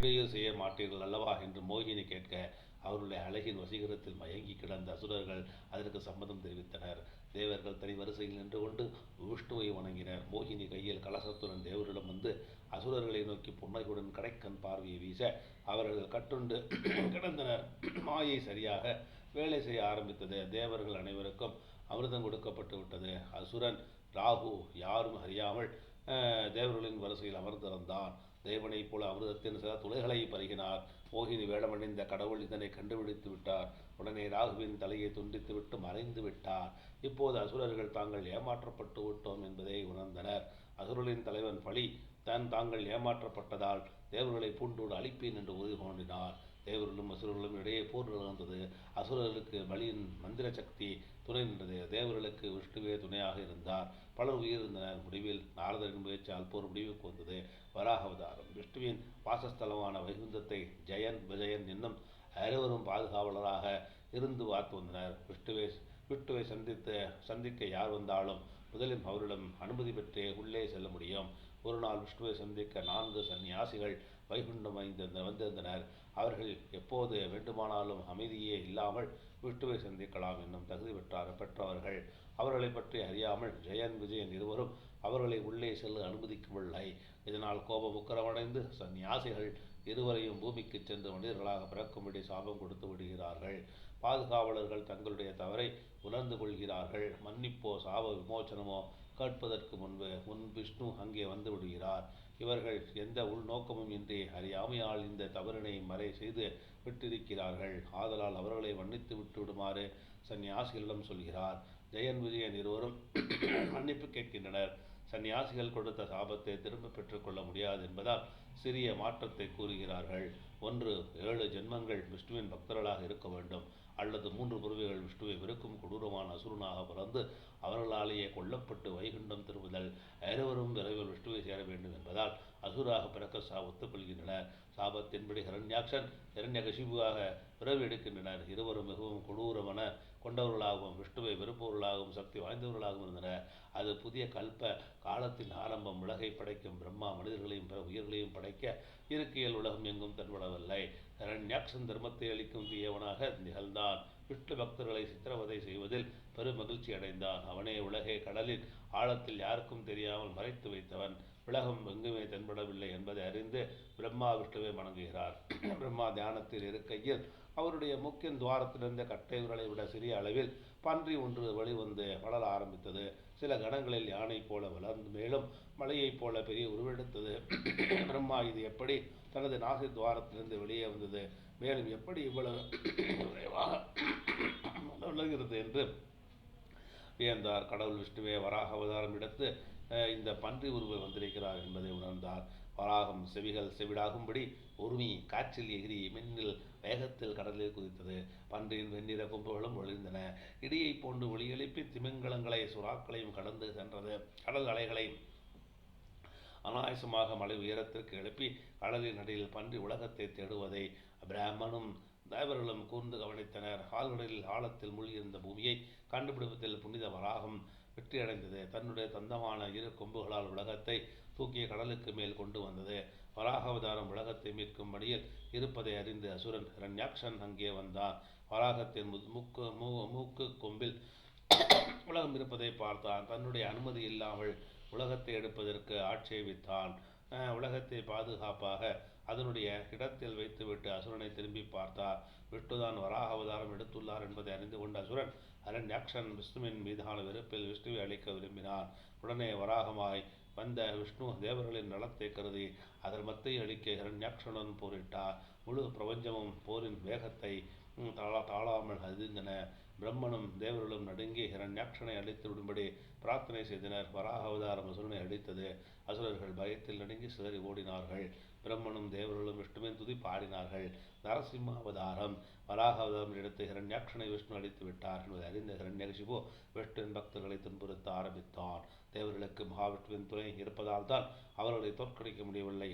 இடையூறு செய்ய மாட்டீர்கள் அல்லவா என்று மோகினி கேட்க, அவருடைய அழகின் வசீகரத்தில் மயங்கி கிடந்த அசுரர்கள் அதற்கு சம்மதம் தெரிவித்தனர். தேவர்கள் தனி வரிசையில் நின்று கொண்டு விஷ்ணுவை வணங்கினர். மோகினி கையில் கலசத்துடன் தேவரிடம் வந்து அசுரர்களை நோக்கி புன்னகையுடன் கடைக்கண் பார்வையை வீச அவர்கள் கட்டுண்டு கிடந்தனர். மாயை சரியாக வேலை செய்ய ஆரம்பித்தது. தேவர்கள் அனைவருக்கும் அமிர்தம் கொடுக்கப்பட்டு விட்டது. அசுரன் ராகு யாரும் அறியாமல் தேவர்களின் வரிசையில் அமர்ந்திருந்தான். தேவனைப் போல அமிர்தத்தின் சில துளைகளை பருகினார். மோகினி வேடமணிந்த கடவுள் இதனை கண்டுபிடித்து விட்டார். உடனே ராகுவின் தலையை துண்டித்துவிட்டு மறைந்து விட்டார். இப்போது அசுரர்கள் தாங்கள் ஏமாற்றப்பட்டு விட்டோம் என்பதை உணர்ந்தனர். அசுரர்களின் தலைவன் பலி தாங்கள் ஏமாற்றப்பட்டதால் தேவர்களை பூண்டோடு அழிப்பேன் என்று உறுதி கொண்டினார். தேவர்களும் அசுரர்களும் இடையே போர் நிகழ்ந்தது. அசுரர்களுக்கு பலியின் மந்திர சக்தி துணை நின்றது. தேவர்களுக்கு விஷ்ணுவே துணையாக இருந்தார். பலர் உயிரிழந்தனர். முடிவில் நாரதரின் முயற்சியால் போர் முடிவுக்கு வந்தது. வராக அவதாரம் விஷ்ணுவின் வாசஸ்தலமான வைகுந்தத்தை ஜெயன் விஜயன் என்னும் அனைவரும் பாதுகாவலராக இருந்து பார்த்து வந்தனர். விஷ்ணுவை சந்திக்க யார் வந்தாலும் முதலில் அவரிடம் அனுமதி பெற்றே உள்ளே செல்ல முடியும். ஒரு நாள் விஷ்ணுவை சந்திக்க 4 சன்னியாசிகள் வைகுண்டம் வந்திருந்தனர். அவர்கள் எப்போது வேண்டுமானாலும் அமைதியே இல்லாமல் விஷ்ணுவை சந்திக்கலாம் என்னும் தகுதி பெற்றவர்கள். அவர்களை பற்றி அறியாமல் ஜெயன் விஜயன் இருவரும் அவர்களை உள்ளே செல்ல அனுமதிக்கவில்லை. இதனால் கோபம் உக்கிரமடைந்து சன்னியாசிகள் இருவரையும் பூமிக்கு சென்று மனிதர்களாக பிறக்கும்படி சாபம் கொடுத்து விடுகிறார்கள். பாதுகாவலர்கள் தங்களுடைய தவறை உணர்ந்து கொள்கிறார்கள். மன்னிப்போ சாப விமோச்சனமோ கேட்பதற்கு முன் விஷ்ணு அங்கே வந்து விடுகிறார். இவர்கள் எந்த உள்நோக்கமும் இன்றி அறியாமையால் இந்த தவறினை மறை செய்து விட்டிருக்கிறார்கள். ஆதலால் அவர்களை மன்னித்து விட்டு விடுமாறு சன்னியாசிகளிடம் சொல்கிறார். ஜெயன் விஜயன் இருவரும் மன்னிப்பு கேட்கின்றனர். சன்னியாசிகள் கொடுத்த சாபத்தை திரும்ப பெற்றுக்கொள்ள முடியாது என்பதால் சிறிய மாற்றத்தை கூறுகிறார்கள். 1. 7 ஜென்மங்கள் விஷ்ணுவின் பக்தர்களாக இருக்க வேண்டும். அல்லது 3 பிறவிகள் விஷ்ணுவை வெறுக்கும் கொடூரமான அசுரனாக பிறந்து அவர்களாலேயே கொல்லப்பட்டு வைகுண்டம் திரும்புதல். அனைவரும் விரைவில் விஷ்ணுவை சேர வேண்டும் என்பதால் அசுராக பிறக்க ஒத்துக்கொள்கின்றனர். சாபத்தின்படி ஹிரண்யாக்ஷன் ஹிரண்யகசிபுவாக பிறவி எடுக்கின்றனர். இருவரும் மிகவும் கொடூரமான கொண்டவர்களாகவும் விஷ்ணுவை வெறுப்பவர்களாகவும் சக்தி வாய்ந்தவர்களாகவும் இருந்தனர். அது புதிய கல்ப காலத்தின் ஆரம்பம். உலகை படைக்கும் பிரம்மா மனிதர்களையும் பிற உயிர்களையும் படைக்க இருக்கையில் உலகம் எங்கும் தென்படவில்லை. ஹிரண்யாக்ஷன் தர்மத்தை அளிக்கும் தீயவனாக நிகழ்ந்தான். விஷ்ணு பக்தர்களை சித்திரவதை செய்வதில் பெரும் மகிழ்ச்சி அடைந்தான். அவனே உலகை கடலில் ஆழத்தில் யாருக்கும் தெரியாமல் மறைத்து வைத்தவன். உலகம் எங்குமே தென்படவில்லை என்பதை அறிந்து பிரம்மா விஷ்ணுவை வணங்குகிறார். பிரம்மா தியானத்தில் இருக்கையில் அவருடைய முக்கிய துவாரத்திலிருந்த கட்டை விரலை விட சிறிய அளவில் பன்றி ஒன்று வெளிவந்து வளர ஆரம்பித்தது. சில கணங்களில் யானை போல வளர்ந்து மேலும் மலையைப் போல பெரிய உருவெடுத்தது. பிரம்மா இது எப்படி தனது நாசி துவாரத்திலிருந்து வெளியே வந்தது, மேலும் எப்படி இவ்வளவு வளர்கிறது என்று வியந்தார். கடவுள் விஷ்ணுவே வராக அவதாரம் எடுத்து இந்த பன்றி உருவை வந்திருக்கிறார் என்பதை உணர்ந்தார். வராகம் செவிகள் செவிடாகும்படி உருமி காற்றில் எகிரி மின்னில் வேகத்தில் கடலில் குதித்தது. பன்றியின் வெண்ணிற கொம்புகளும் ஒளிர்ந்தன. இடியை போன்று ஒளியெழுப்பி திமிங்கலங்களை சுறாக்களையும் கடந்து சென்றது. கடல் அலைகளை அனாயசமாக மலை உயரத்திற்கு எழுப்பி கடலின் அடியில் பன்றி உலகத்தை தேடுவதை பிராமணும் தேவர்களும் கூர்ந்து கவனித்தனர். ஆழ்கடலில் ஆழத்தில் மூழ்கியிருந்த பூமியை கண்டுபிடிப்பதில் புனித வராகம் வெற்றியடைந்தது. தன்னுடைய தந்தமான 2 கொம்புகளால் உலகத்தை தூக்கிய கடலுக்கு மேல் கொண்டு வந்தது. வராக அவதாரம் உலகத்தை மீட்கும் பணியில் இருப்பதை அறிந்து அசுரன் ஹிரண்யாக்ஷன் அங்கே வந்தான். வராகத்தின் மூக்கு கொம்பில் உலகம் இருப்பதை பார்த்தான். தன்னுடைய அனுமதி இல்லாமல் உலகத்தை எடுப்பதற்கு ஆட்சேபித்தான். உலகத்தை பாதுகாப்பாக அதனுடைய இடத்தில் வைத்துவிட்டு அசுரனை திரும்பி பார்த்தார். விஷ்ணுதான் வராக அவதாரம் எடுத்துள்ளார் என்பதை அறிந்து கொண்ட அசுரன் ஹிரண்யாக்ஷன் விஷ்ணுவின் மீதான வெறுப்பில் விஷ்ணுவை அழிக்க விரும்பினான். உடனே வராகமாய் வந்த விஷ்ணு தேவர்களின் நலத்தை கருதி அதர்மத்தை அழிக்க ஹிரண்யாக்ஷனுடன் போரிட்டார். முழு பிரபஞ்சமும் போரின் வேகத்தை தாழாமல் அதிர்ந்தன. பிரம்மனும் தேவர்களும் நடுங்கி ஹிரண்யாக்ஷனை அழித்து விடும்படி பிரார்த்தனை செய்தனர். வராக அவதாரம் அசுரனை அழித்தது. அசுரர்கள் பயத்தில் நடுங்கி சிதறி ஓடினார்கள். பிரம்மனும் தேவர்களும் விஷ்ணுவின் துதி பாடினார்கள். நரசிம்ம அவதாரம் வராக அவதாரம் எடுத்து ஹிரண்யாக்ஷனை விஷ்ணு அழித்து விட்டார் என்பதை அறிந்த ஹிரண்யகசிபு விஷ்ணுவின் பக்தர்களை துன்புறுத்த ஆரம்பித்தான். தேவர்களுக்கு மகாவிஷ்ணுவின் துணை இருப்பதால் தான் அவர்களை தோற்கடிக்க முடியவில்லை.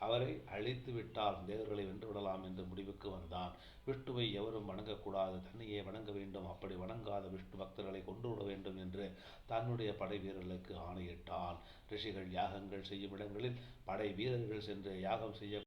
அவரை அழித்து விட்டால் தேவர்களை வென்றுவிடலாம் என்று முடிவுக்கு வந்தான். விஷ்ணுவை எவரும் வணங்கக்கூடாது வணங்கக்கூடாது, தன்னையே வணங்க வேண்டும். அப்படி வணங்காத விஷ்ணு பக்தர்களை கொன்றுவிட வேண்டும் என்று தன்னுடைய படை வீரர்களுக்கு ஆணையிட்டான். ரிஷிகள் யாகங்கள் செய்யும் இடங்களில் படை வீரர்கள் சென்று யாகம் செய்ய